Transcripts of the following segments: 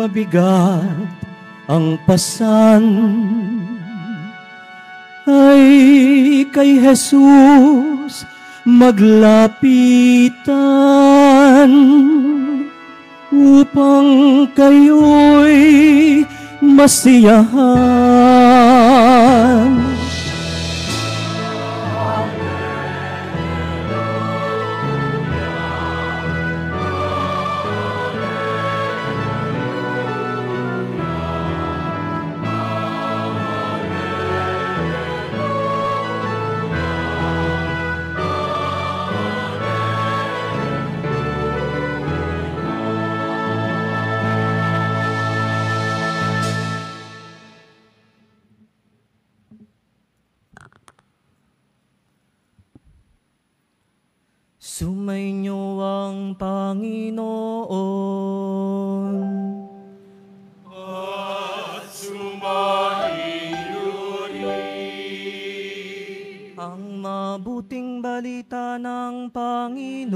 mabigat ang pasan, ay kay Jesus maglapitan upang kayo'y masiyahan. Sumainyo ang Panginoon. At sumainyo rin. Ang mabuting balita ng Panginoon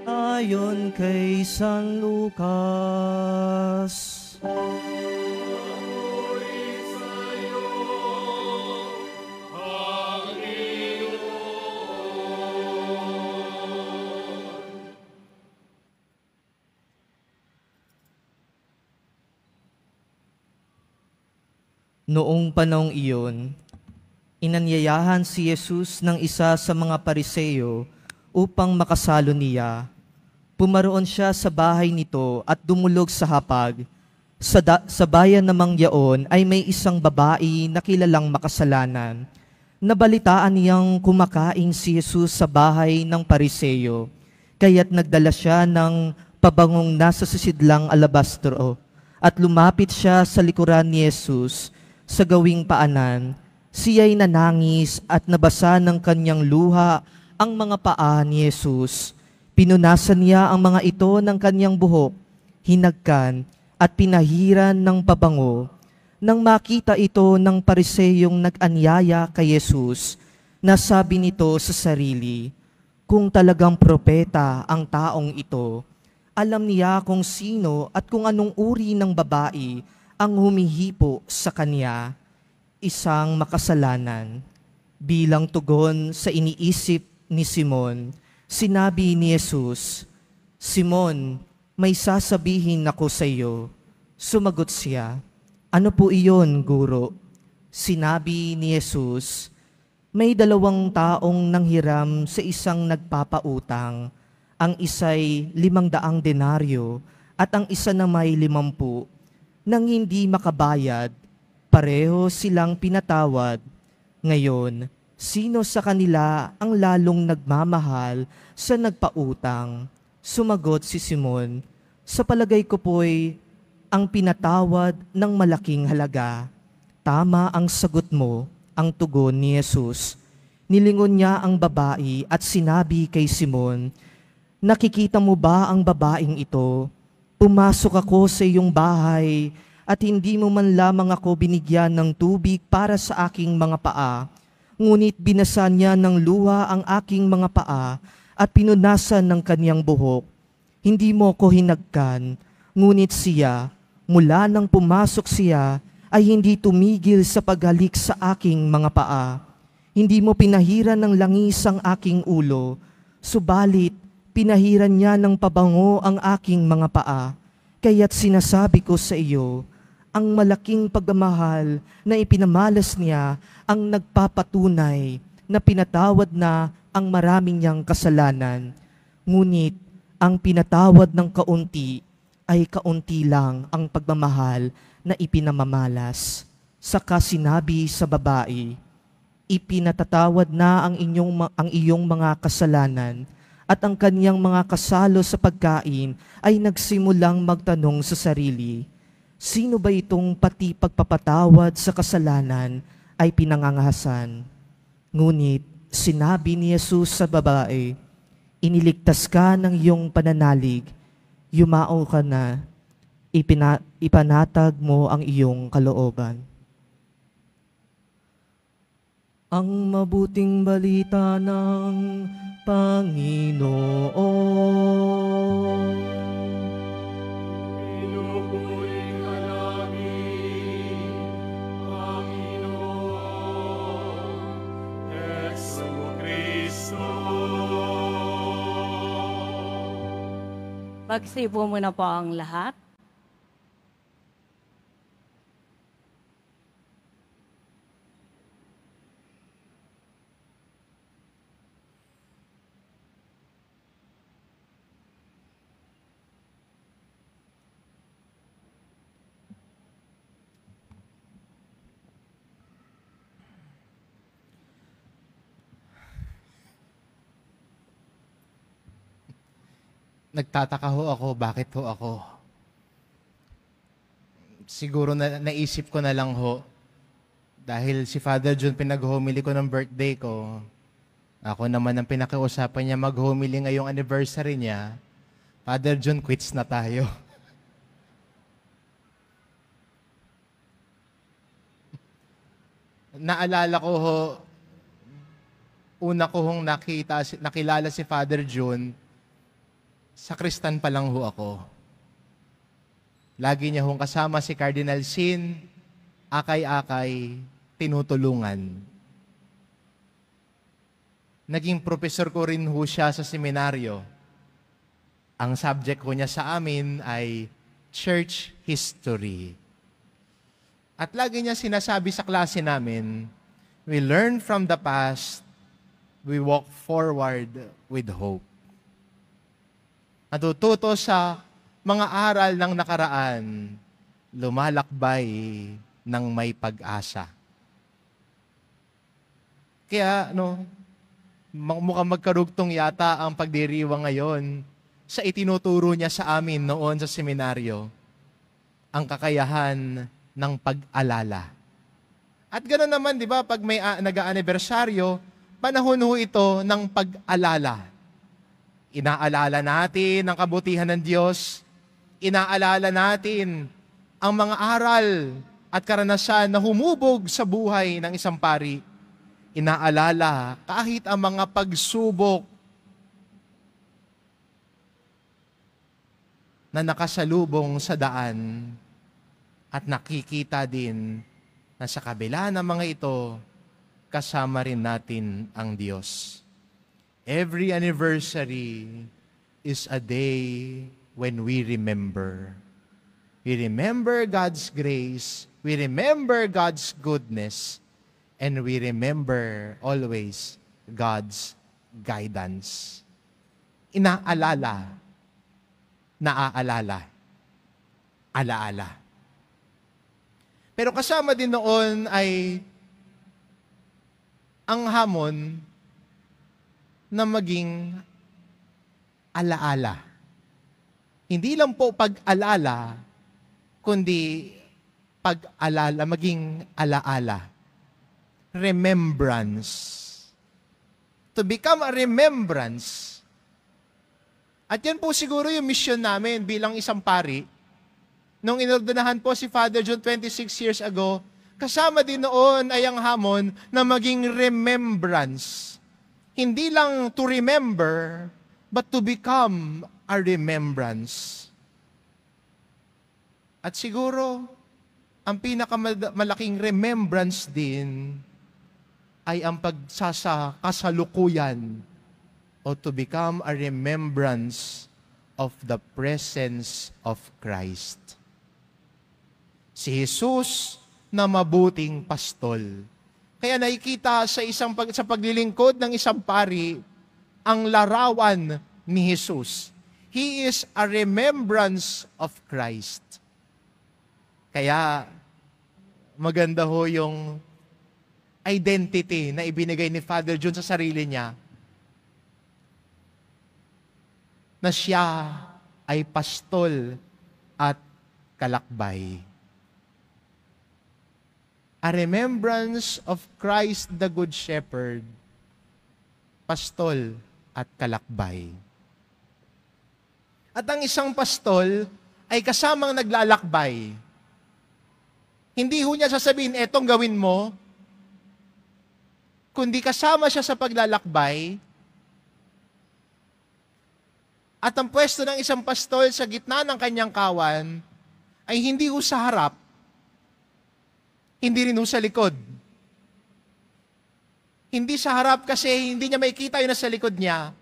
ayon kay San Lucas. Noong panahong iyon, inanyayahan si Jesus ng isa sa mga Pariseo upang makasalo niya. Pumaroon siya sa bahay nito at dumulog sa hapag. Sa bayan namang yaon ay may isang babae na kilalang makasalanan. Nabalitaan niyang kumakain si Jesus sa bahay ng Pariseo, kaya't nagdala siya ng pabangong nasa sisidlang alabastro at lumapit siya sa likuran ni Jesus. Sa gawing paanan, siya'y nanangis at nabasa ng kanyang luha ang mga paa ni Jesus. Pinunasan niya ang mga ito ng kanyang buhok, hinagkan at pinahiran ng pabango. Nang makita ito ng Pariseyong nag-anyaya kay Jesus, nasabi nito sa sarili, kung talagang propeta ang taong ito, alam niya kung sino at kung anong uri ng babae ang humihipo sa kanya, isang makasalanan. Bilang tugon sa iniisip ni Simon, sinabi ni Jesus, Simon, may sasabihin ako sa iyo. Sumagot siya, ano po iyon, Guro? Sinabi ni Jesus, may 2 taong nanghiram sa isang nagpapautang. Ang isa'y 500 denaryo at ang isa na may 50. Nang hindi makabayad, pareho silang pinatawad. Ngayon, sino sa kanila ang lalong nagmamahal sa nagpautang? Sumagot si Simon, sa palagay ko po'y ang pinatawad ng malaking halaga. Tama ang sagot mo, ang tugon ni Jesus. Nilingon niya ang babae at sinabi kay Simon, nakikita mo ba ang babaeng ito? Pumasok ako sa iyong bahay at hindi mo man lamang ako binigyan ng tubig para sa aking mga paa. Ngunit binasa niya ng luha ang aking mga paa at pinunasan ng kanyang buhok. Hindi mo ko hinagkan, ngunit siya, mula nang pumasok siya, ay hindi tumigil sa paghalik sa aking mga paa. Hindi mo pinahiran ng langis ang aking ulo, subalit pinahiran niya ng pabango ang aking mga paa. Kaya't sinasabi ko sa iyo, ang malaking pagmamahal na ipinamalas niya ang nagpapatunay na pinatawad na ang maraming niyang kasalanan. Ngunit ang pinatawad ng kaunti ay kaunti lang ang pagmamahal na ipinamamalas. Saka sinabi sa babae, ipinatatawad na ang iyong mga kasalanan. At ang kaniyang mga kasalo sa pagkain ay nagsimulang magtanong sa sarili, sino ba itong pati pagpapatawad sa kasalanan ay pinangangahasan? Ngunit sinabi ni Jesus sa babae, iniligtas ka ng iyong pananalig, yumao ka na, ipanatag mo ang iyong kalooban. Ang mabuting balita ng Panginoon. Magsipo muna po ang lahat. Nagtataka ho ako, bakit ho ako? Siguro naisip ko na lang ho, dahil si Father John pinag-homily ko ng birthday ko, ako naman ang pinakiusapan niya mag-homily ngayong anniversary niya, Father John, quits na tayo. Naalala ko ho, una ko hong nakilala si Father John, sa Kristan pa lang ho ako. Lagi niya hong kasama si Cardinal Sin, akay-akay, tinutulungan. Naging professor ko rin ho siya sa seminaryo. Ang subject ko niya sa amin ay church history. At lagi niya sinasabi sa klase namin, we learn from the past, we walk forward with hope. Natututo sa mga aral ng nakaraan, lumalakbay ng may pag-asa. Kaya, mukhang magkarugtong yata ang pagdiriwang ngayon sa itinuturo niya sa amin noon sa seminaryo, ang kakayahan ng pag-alala. At gano'n naman, di ba, pag may nag-aanibersaryo, panahon ho ito ng pag-alala. Inaalala natin ang kabutihan ng Diyos. Inaalala natin ang mga aral at karanasan na humubog sa buhay ng isang pari. Inaalala kahit ang mga pagsubok na nakasalubong sa daan at nakikita din na sa kabila ng mga ito, kasama rin natin ang Diyos. Every anniversary is a day when we remember. We remember God's grace, we remember God's goodness, and we remember always God's guidance. Inaalala, naaalala, alaala. Pero kasama din noon ay ang hamon na maging alaala. Hindi lang po pag-alala, kundi pag-alala, maging alaala. Remembrance. To become a remembrance. At yan po siguro yung mission namin bilang isang pari. Nung inordonahan po si Father John 26 years ago, kasama din noon ay ang hamon na maging remembrance. Hindi lang to remember, but to become a remembrance. At siguro, ang pinakamalaking remembrance din ay ang pagsasakasalukuyan o to become a remembrance of the presence of Christ. Si Jesus na mabuting pastol. Kaya nakikita sa paglilingkod ng isang pari ang larawan ni Jesus. He is a remembrance of Christ. Kaya maganda ho yung identity na ibinigay ni Father John sa sarili niya, na siya ay pastol at kalakbay. A remembrance of Christ the Good Shepherd, pastol at kalakbay. At ang isang pastol ay kasamang naglalakbay. Hindi ho niya sasabihin, etong gawin mo, kundi kasama siya sa paglalakbay. At ang pwesto ng isang pastol sa gitna ng kanyang kawan ay hindi ho sa harap, hindi rin ho sa likod. Hindi sa harap kasi hindi niya makikita yung nasa likod niya.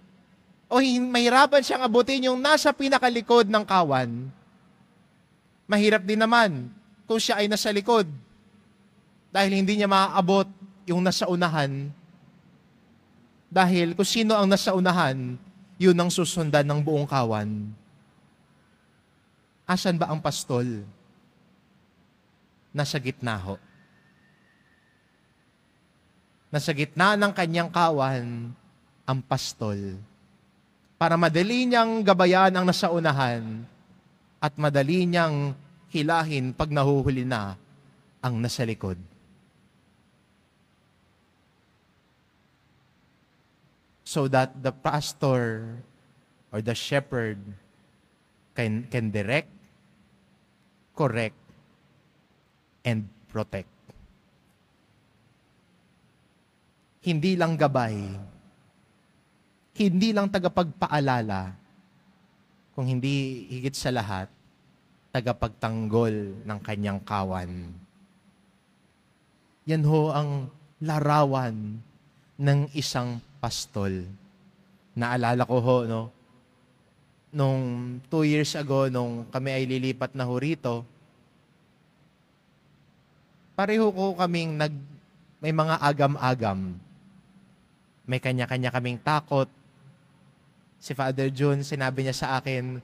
o mahirapan siyang abutin yung nasa pinakalikod ng kawan, mahirap din naman kung siya ay nasa likod dahil hindi niya maaabot yung nasa unahan. Dahil kung sino ang nasa unahan, yun ang susundan ng buong kawan. Asan ba ang pastol? Nasa gitna ho. Nasa gitna ng kanyang kawan, ang pastol. Para madali niyang gabayan ang nasa unahan at madali niyang hilahin pag nahuhuli na ang nasa likod. So that the pastor or the shepherd can direct, correct, and protect. Hindi lang gabay, hindi lang tagapagpaalala, kung hindi higit sa lahat, tagapagtanggol ng kanyang kawan. Yan ho ang larawan ng isang pastol. Naalala ko ho, no? Nung 2 years ago, nung kami ay lilipat na ho rito, pareho ko kaming may mga agam-agam. May kanya-kanya kaming takot. Si Father June, sinabi niya sa akin,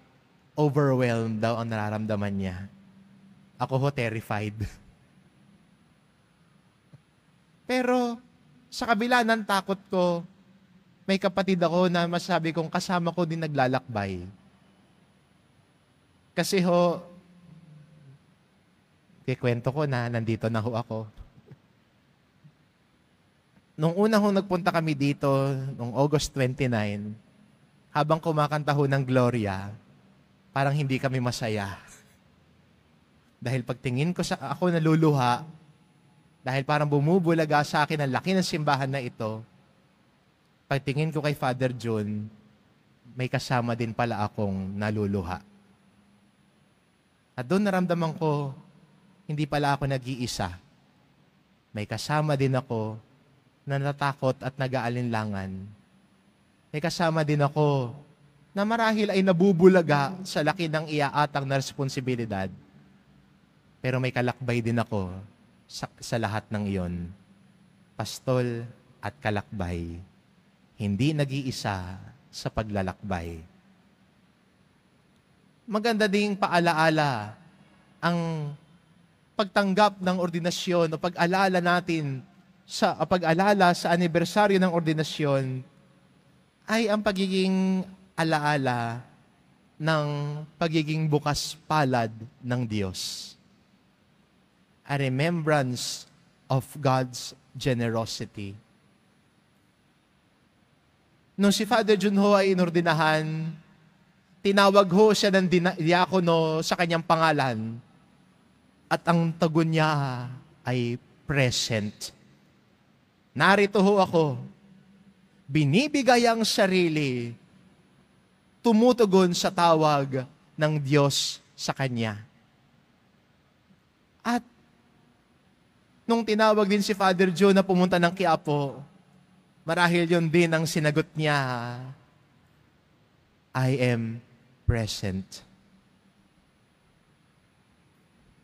overwhelmed daw ang nararamdaman niya. Ako ho, terrified. Pero, sa kabila ng takot ko, may kapatid ako na masabi kong kasama ko din naglalakbay. Kasi ho, kikwento ko na nandito na ho ako. Nung una ho nagpunta kami dito, nung August 29, habang kumakanta ho ng Gloria, parang hindi kami masaya. Dahil pagtingin ko ako naluluha, dahil parang bumubulaga sa akin ang laki ng simbahan na ito, pagtingin ko kay Father John, may kasama din pala akong naluluha. At doon naramdaman ko, hindi pala ako nag-iisa. May kasama din ako na natatakot at nag-aalinlangan. May kasama din ako na marahil ay nabubulaga sa laki ng iaatang na responsibilidad. Pero may kalakbay din ako sa lahat ng iyon. Pastol at kalakbay. Hindi nag-iisa sa paglalakbay. Maganda ding paalaala ang pagtanggap ng ordinasyon o pag-alala natin pag-alala sa anibersaryo ng ordinasyon ay ang pagiging alaala ng pagiging bukas palad ng Diyos. A remembrance of God's generosity. Nung si Father Jun ho ay inordinahan, tinawag ho siya ng diakono sa kanyang pangalan at ang tagon niya ay present. Narito ho ako, binibigay ang sarili, tumutugon sa tawag ng Diyos sa kanya. At nung tinawag din si Father Joe na pumunta ng Quiapo, marahil yun din ang sinagot niya, I am present.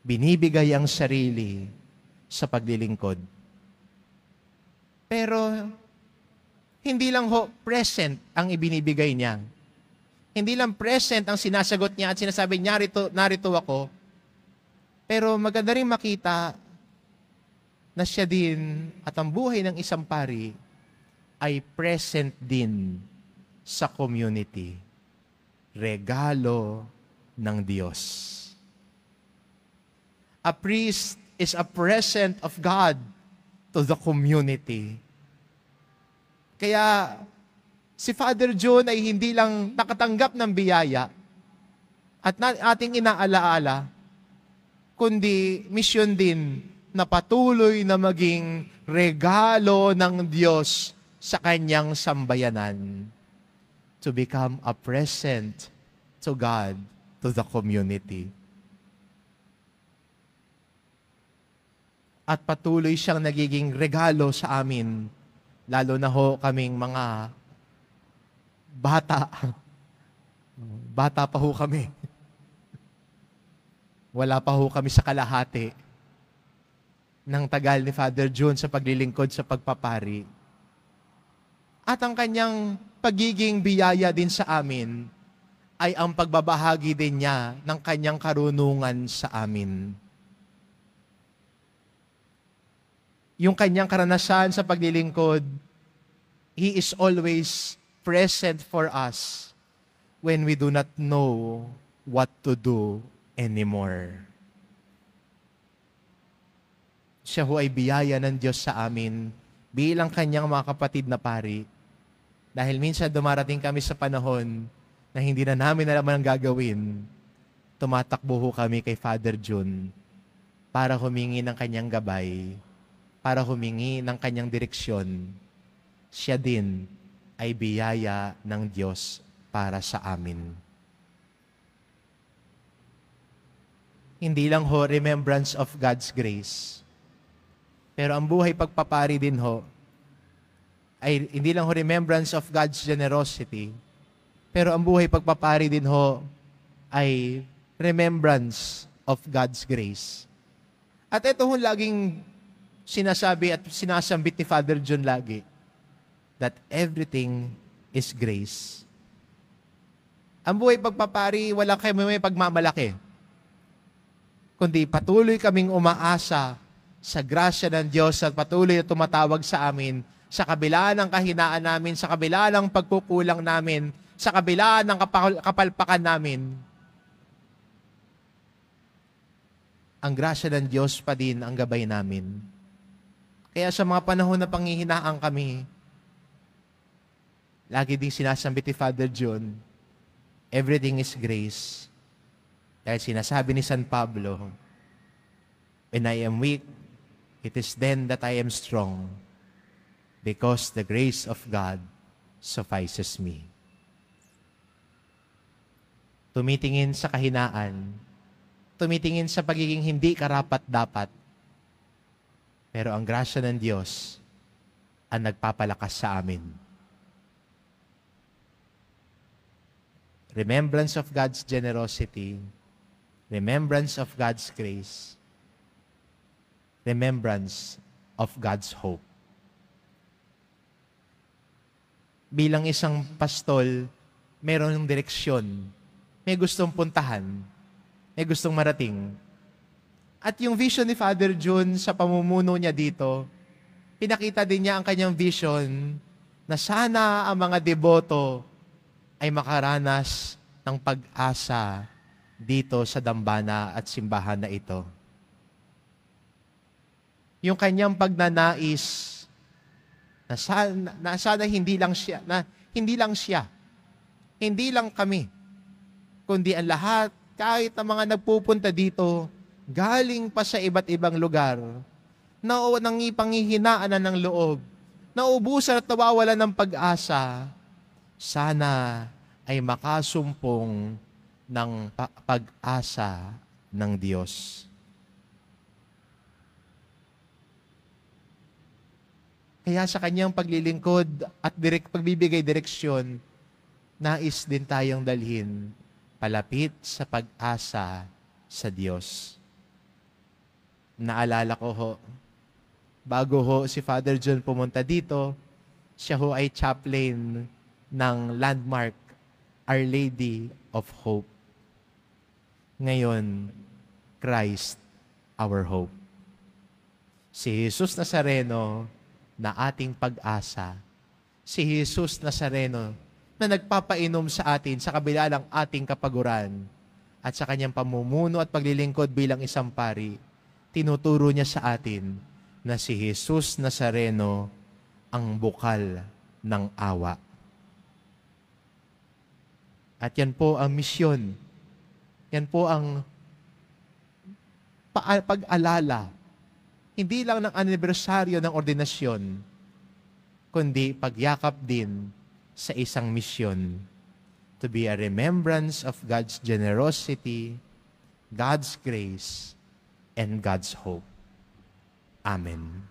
Binibigay ang sarili sa paglilingkod. Pero, hindi lang ho present ang ibinibigay niya. Hindi lang present ang sinasagot niya at sinasabi, narito ako. Pero maganda rin makita na siya din at ang buhay ng isang pari ay present din sa community. Regalo ng Diyos. A priest is a present of God to the community. Kaya si Father John ay hindi lang nakatanggap ng biyaya at ating inaalaala, kundi misyon din na patuloy na maging regalo ng Diyos sa kanyang sambayanan. To become a present to God, to the community. At patuloy siyang nagiging regalo sa amin, lalo na ho kaming mga bata. Bata pa ho kami. Wala pa ho kami sa kalahati ng tagal ni Father June sa paglilingkod sa pagpapari. At ang kanyang pagiging biyaya din sa amin ay ang pagbabahagi din niya ng kanyang karunungan sa amin. Yung kanyang karanasan sa paglilingkod, He is always present for us when we do not know what to do anymore. Siya ho ay biyaya ng Diyos sa amin bilang kanyang mga kapatid na pari. Dahil minsan dumarating kami sa panahon na hindi na namin alam ang gagawin, tumatakbo ho kami kay Father June para humingi ng kanyang gabay, para humingi ng kanyang direksyon. Siya din ay biyaya ng Diyos para sa amin. Hindi lang ho remembrance of God's grace. Pero ang buhay pagpapari din ho, ay hindi lang ho remembrance of God's generosity, pero ang buhay pagpapari din ho ay remembrance of God's grace. At ito ho laging sinasabi at sinasambit ni Father John lagi, that everything is grace. Ang buhay pagpapari, wala kayo may pagmamalaki, kundi patuloy kaming umaasa sa grasya ng Diyos at patuloy na tumatawag sa amin sa kabila ng kahinaan namin, sa kabila ng pagkukulang namin, sa kabila ng kapalpakan namin. Ang grasya ng Diyos pa din ang gabay namin. Kaya sa mga panahon na panghihinaan kami, lagi ding sinasambit ni Father John, everything is grace. Dahil sinasabi ni San Pablo, when I am weak, it is then that I am strong, because the grace of God suffices me. Tumitingin sa kahinaan, tumitingin sa pagiging hindi karapat-dapat, pero ang grasya ng Diyos ang nagpapalakas sa amin. Remembrance of God's generosity, remembrance of God's grace, remembrance of God's hope. Bilang isang pastol, meron ng direksyon, may gustong puntahan, may gustong marating. At yung vision ni Father June sa pamumuno niya dito, pinakita din niya ang kanyang vision na sana ang mga deboto ay makaranas ng pag-asa dito sa dambana at simbahan na ito. Yung kanyang pagnanais na sana hindi lang siya, hindi lang kami, kundi ang lahat, kahit ang mga nagpupunta dito, galing pa sa iba't ibang lugar, na panghihinaan na ng loob, naubusan at nawawalan ng pag-asa, sana ay makasumpong ng pag-asa ng Diyos. Kaya sa kanyang paglilingkod at pagbibigay direksyon, nais din tayong dalhin palapit sa pag-asa sa Diyos. Naalala ko ho, bago ho si Father John pumunta dito, siya ho ay chaplain ng landmark Our Lady of Hope. Ngayon, Christ, our hope. Si Jesus Nazareno na ating pag-asa. Si Jesus Nazareno na nagpapainom sa atin sa kabila ng ating kapaguran at sa kanyang pamumuno at paglilingkod bilang isang pari, tinuturo niya sa atin na si Jesus Nazareno ang bukal ng awa. At yan po ang misyon. Yan po ang pag-alala. Hindi lang ng anibersaryo ng ordinasyon, kundi pagyakap din sa isang misyon to be a remembrance of God's generosity, God's grace, and God's hope. Amen.